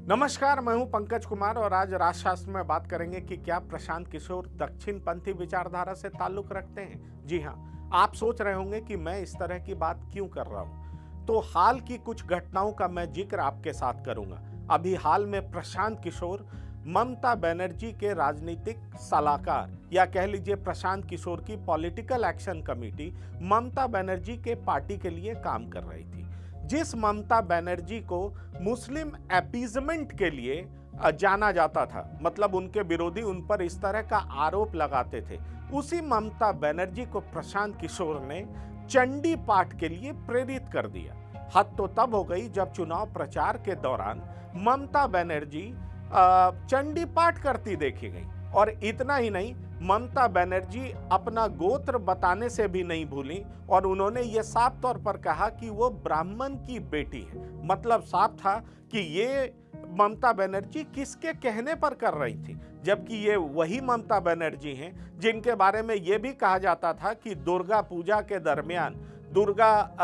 नमस्कार, मैं हूं पंकज कुमार और आज राजशास्त्र में बात करेंगे कि क्या प्रशांत किशोर दक्षिणपंथी विचारधारा से ताल्लुक रखते हैं। जी हां, आप सोच रहे होंगे कि मैं इस तरह की बात क्यों कर रहा हूं। तो हाल की कुछ घटनाओं का मैं जिक्र आपके साथ करूंगा। अभी हाल में प्रशांत किशोर ममता बनर्जी के राजनीतिक सलाहकार या कह लीजिए प्रशांत किशोर की political action committee Mamata Banerjee के पार्टी के लिए काम कर रही थी। जिस ममता बनर्जी को मुस्लिम अपीजमेंट के लिए जाना जाता था, मतलब उनके विरोधी उन पर इस तरह का आरोप लगाते थे, उसी ममता बनर्जी को प्रशांत किशोर ने चंडी पाठ के लिए प्रेरित कर दिया। हद तो तब हो गई जब चुनाव प्रचार के दौरान ममता बनर्जी चंडी पाठ करती देखी गई। और इतना ही नहीं, ममता बनर्जी अपना गोत्र बताने से भी नहीं भूली और उन्होंने ये साफ तौर पर कहा कि वो ब्राह्मण की बेटी है। मतलब साफ था कि ये ममता बनर्जी किसके कहने पर कर रही थी, जबकि ये वही ममता बनर्जी हैं जिनके बारे में ये भी कहा जाता था कि दुर्गा पूजा के दरमियान दुर्गा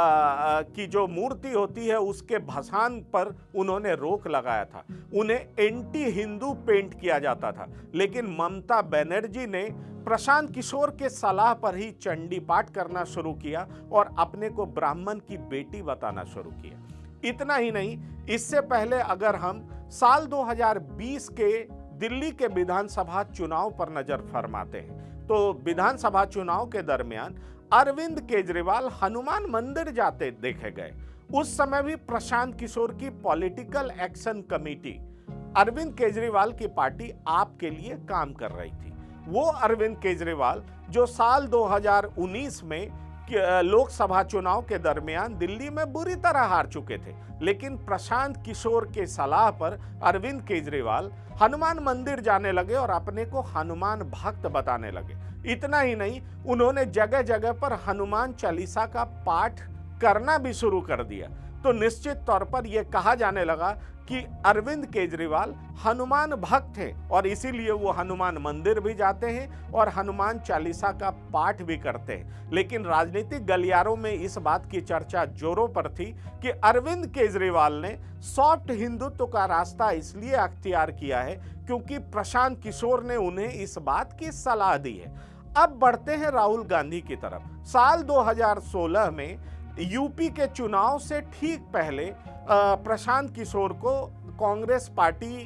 की जो मूर्ति होती है उसके भसान पर उन्होंने रोक लगाया था, उन्हें एंटी हिंदू पेंट किया जाता था। लेकिन ममता बनर्जी ने प्रशांत किशोर के सलाह पर ही चंडी पाठ करना शुरू किया और अपने को ब्राह्मण की बेटी बताना शुरू किया। इतना ही नहीं, इससे पहले अगर हम साल 2020 के दिल्ली के विधानसभा चुनाव पर नजर फरमाते हैं तो विधानसभा चुनाव के दरमियान अरविंद केजरीवाल हनुमान मंदिर जाते देखे गए। उस समय भी प्रशांत किशोर की political action committee Arvind Kejriwal की पार्टी आप के लिए काम कर रही थी। वो अरविंद केजरीवाल जो साल 2019 में लोकसभा चुनाव के दरमियान दिल्ली में बुरी तरह हार चुके थे, लेकिन प्रशांत किशोर के सलाह पर अरविंद केजरीवाल हनुमान मंदिर जाने लगे और अपने को हनुमान भक्त बताने लगे। इतना ही नहीं, उन्होंने जगह जगह पर हनुमान चालीसा का पाठ करना भी शुरू कर दिया। तो निश्चित तौर पर यह कहा जाने लगा कि अरविंद केजरीवाल हनुमान भक्त हैं और इसीलिए वो हनुमान मंदिर भी जाते हैं और हनुमान चालीसा का पाठ भी करते हैं। लेकिन राजनीतिक गलियारों में इस बात की चर्चा जोरों पर थी कि अरविंद केजरीवाल ने सॉफ्ट हिंदुत्व का रास्ता इसलिए अख्तियार किया है क्योंकि प्रशांत किशोर ने उन्हें इस बात की सलाह दी है। अब बढ़ते हैं राहुल गांधी की तरफ। साल 2016 में यूपी के चुनाव से ठीक पहले प्रशांत किशोर को कांग्रेस पार्टी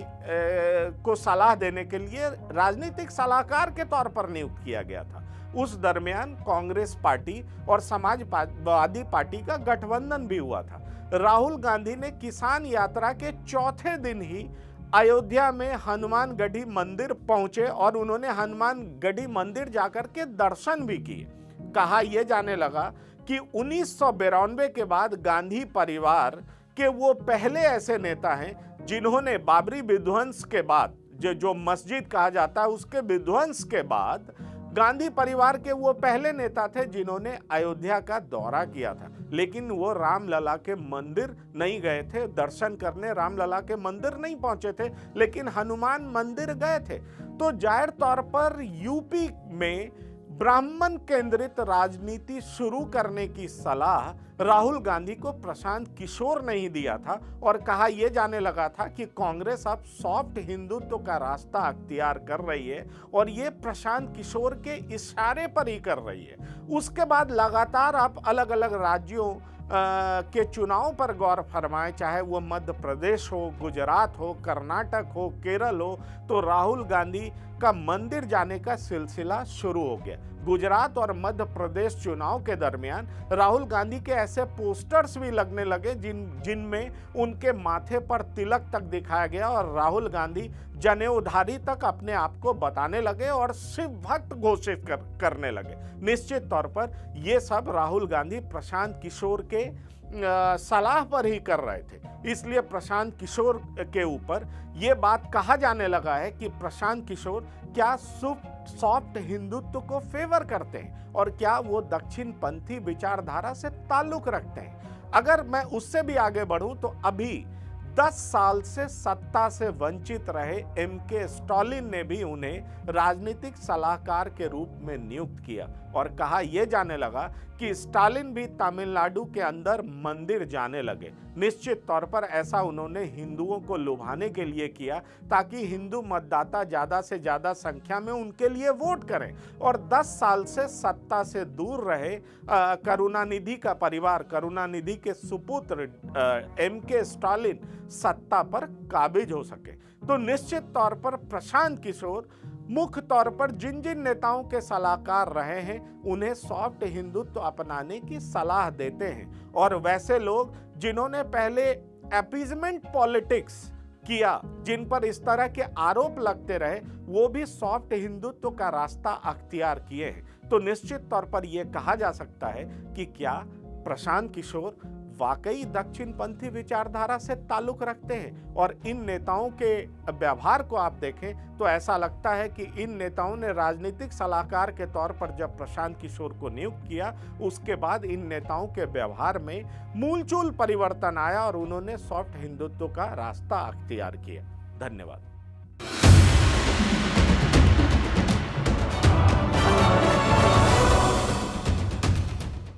को सलाह देने के लिए राजनीतिक सलाहकार के तौर पर नियुक्त किया गया था। उस दरमियान कांग्रेस पार्टी और समाजवादी पार्टी का गठबंधन भी हुआ था। राहुल गांधी ने किसान यात्रा के चौथे दिन ही अयोध्या में हनुमानगढ़ी मंदिर पहुंचे और उन्होंने हनुमानगढ़ी मंदिर जाकर के दर्शन भी किए। कहा यह जाने लगा कि 1992 के बाद गांधी परिवार के वो पहले ऐसे नेता हैं जिन्होंने बाबरी विध्वंस के बाद जो मस्जिद कहा जाता है उसके विध्वंस के बाद गांधी परिवार के वो पहले नेता थे जिन्होंने अयोध्या का दौरा किया था। लेकिन वो रामलला के मंदिर नहीं गए थे दर्शन करने, रामलला के मंदिर नहीं पहुंचे थे, लेकिन हनुमान मंदिर गए थे। तो जाहिर तौर पर यूपी में ब्राह्मण केंद्रित राजनीति शुरू करने की सलाह राहुल गांधी को प्रशांत किशोर ने ही दिया था और कहा यह जाने लगा था कि कांग्रेस अब सॉफ्ट हिंदुत्व का रास्ता अख्तियार कर रही है और ये प्रशांत किशोर के इशारे पर ही कर रही है। उसके बाद लगातार आप अलग अलग राज्यों के चुनाव पर गौर फरमाएं, चाहे वो मध्य प्रदेश हो, गुजरात हो, कर्नाटक हो, केरल हो, तो राहुल गांधी का मंदिर जाने का सिलसिला शुरू हो गया। गुजरात और मध्य प्रदेश चुनाव के दरमियान राहुल गांधी के ऐसे पोस्टर्स भी लगने लगे जिनमें उनके माथे पर तिलक तक दिखाया गया और राहुल गांधी जनेऊधारी तक अपने आप को बताने लगे और शिव भक्त घोषित करने लगे। निश्चित तौर पर यह सब राहुल गांधी प्रशांत किशोर के सलाह पर ही कर रहे थे। इसलिए प्रशांत किशोर के ऊपर यह बात कहा जाने लगा है कि प्रशांत किशोर क्या सॉफ्ट हिंदुत्व को फेवर करते हैं और क्या वो दक्षिणपंथी विचारधारा से ताल्लुक रखते हैं। अगर मैं उससे भी आगे बढ़ूं तो अभी 10 साल से सत्ता से वंचित रहे एमके स्टालिन ने भी उन्हें राजनीतिक सलाहकार के रूप में नियुक्त किया और कहा यह जाने लगा कि स्टालिन भी तमिलनाडु के अंदर मंदिर जाने लगे। निश्चित तौर पर ऐसा उन्होंने हिंदुओं को लुभाने के लिए किया ताकि हिंदू मतदाता ज्यादा से ज्यादा संख्या में उनके लिए वोट करें। और 10 साल से सत्ता से दूर रहे करुणानिधि का परिवार, करुणानिधि के सुपुत्र एमके स्टालिन सत्ता पर काबिज हो सके। तो निश्चित तौर पर प्रशांत किशोर मुख्य तौर पर जिन जिन नेताओं के सलाहकार रहे हैं उन्हें सॉफ्ट हिंदुत्व अपनाने की सलाह देते हैं। और वैसे लोग जिन्होंने पहले अपीजमेंट पॉलिटिक्स किया, जिन पर इस तरह के आरोप लगते रहे, वो भी सॉफ्ट हिंदुत्व का रास्ता अख्तियार किए हैं। तो निश्चित तौर पर यह कहा जा सकता है कि क्या प्रशांत किशोर वाकई दक्षिणपंथी विचारधारा से ताल्लुक रखते हैं। और इन नेताओं के व्यवहार को आप देखें तो ऐसा लगता है कि इन नेताओं ने राजनीतिक सलाहकार के तौर पर जब प्रशांत किशोर को नियुक्त किया, उसके बाद इन नेताओं के व्यवहार में मूलचूल परिवर्तन आया और उन्होंने सॉफ्ट हिंदुत्व का रास्ता अख्तियार किया। धन्यवाद।